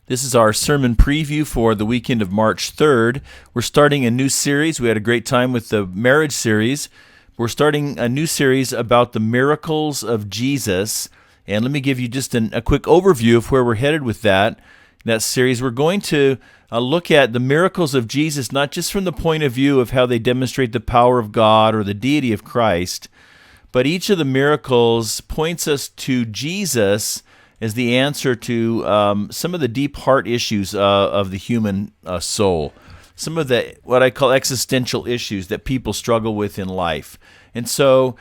This is our sermon preview for the weekend of March 3rd. We're starting a new series. We had a great time with the marriage series. We're starting a new series about the miracles of Jesus. And let me give you just a quick overview of where we're headed with that series. We're going to look at the miracles of Jesus, not just from the point of view of how they demonstrate the power of God or the deity of Christ, but each of the miracles points us to Jesus as the answer to some of the deep heart issues of the human soul, some of the what I call existential issues that people struggle with in life. And so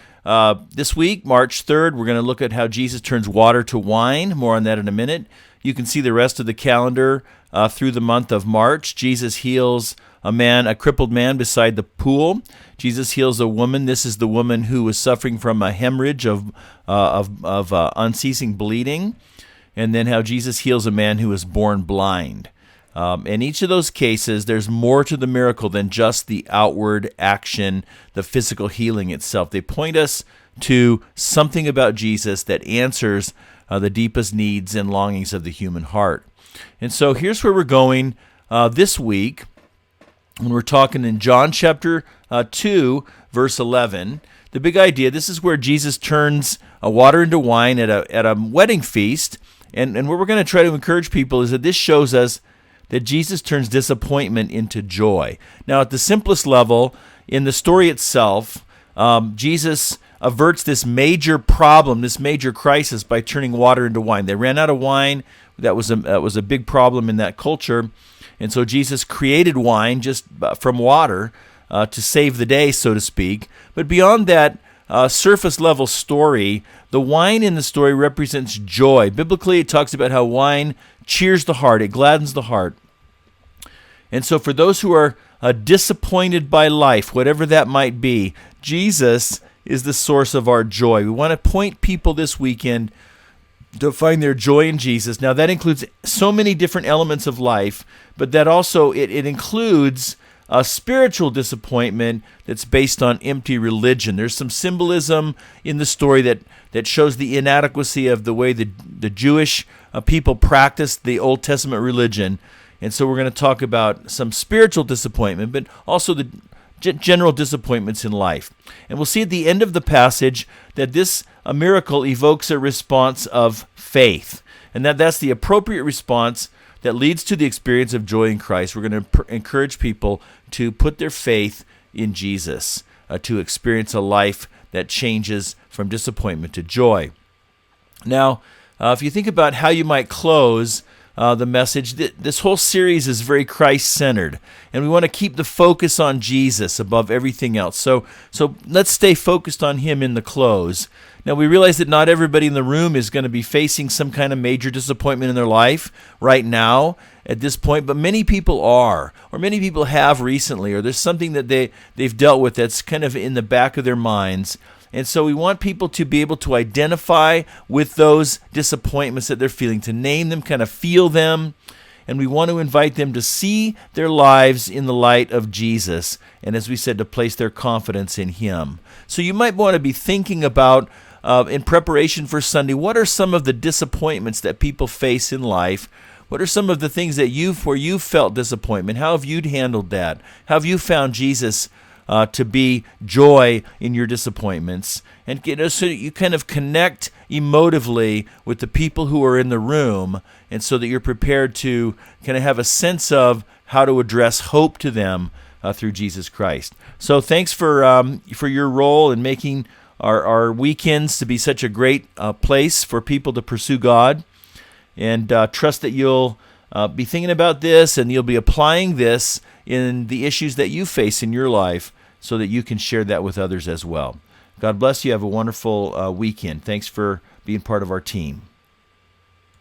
this week, March 3rd, we're going to look at how Jesus turns water to wine. More on that in a minute. You can see the rest of the calendar through the month of March. Jesus heals a crippled man beside the pool. Jesus heals a woman. This is the woman who was suffering from a hemorrhage of unceasing bleeding. And then how Jesus heals a man who was born blind. In each of those cases, there's more to the miracle than just the outward action, the physical healing itself. They point us to something about Jesus that answers the deepest needs and longings of the human heart. And so here's where we're going this week when we're talking in John chapter 2, verse 11. The big idea, this is where Jesus turns water into wine at a wedding feast. And what we're going to try to encourage people is that this shows us that Jesus turns disappointment into joy. Now, at the simplest level, in the story itself, Jesus averts this major problem, this major crisis, by turning water into wine. They ran out of wine. That was a big problem in that culture. And so Jesus created wine just from water to save the day, so to speak. But beyond that surface level story, the wine in the story represents joy. Biblically, it talks about how wine cheers the heart, it gladdens the heart. And so for those who are disappointed by life, whatever that might be, Jesus is the source of our joy. We want to point people this weekend to find their joy in Jesus. Now, that includes so many different elements of life, but that also, it includes a spiritual disappointment that's based on empty religion. There's some symbolism in the story that shows the inadequacy of the way the Jewish people practiced the Old Testament religion. And so we're going to talk about some spiritual disappointment, but also the general disappointments in life. And we'll see at the end of the passage that this miracle evokes a response of faith, and that's the appropriate response that leads to the experience of joy in Christ. We're going to encourage people to put their faith in Jesus, to experience a life that changes from disappointment to joy. Now, if you think about how you might close the message, this whole series is very Christ-centered, and we want to keep the focus on Jesus above everything else. So let's stay focused on Him in the close. Now, we realize that not everybody in the room is going to be facing some kind of major disappointment in their life right now at this point, but many people are, or many people have recently, or there's something that they've dealt with that's kind of in the back of their minds. And so we want people to be able to identify with those disappointments that they're feeling, to name them, kind of feel them, and we want to invite them to see their lives in the light of Jesus, and as we said, to place their confidence in Him. So you might want to be thinking about, in preparation for Sunday, what are some of the disappointments that people face in life? What are some of the things that where you felt disappointment? How have you handled that? How have you found Jesus to be joy in your disappointments? And so that you kind of connect emotively with the people who are in the room, and so that you're prepared to kind of have a sense of how to address hope to them through Jesus Christ. So thanks for your role in making our weekends to be such a great place for people to pursue God, and trust that you'll be thinking about this, and you'll be applying this in the issues that you face in your life, so that you can share that with others as well. God bless you. Have a wonderful weekend. Thanks for being part of our team.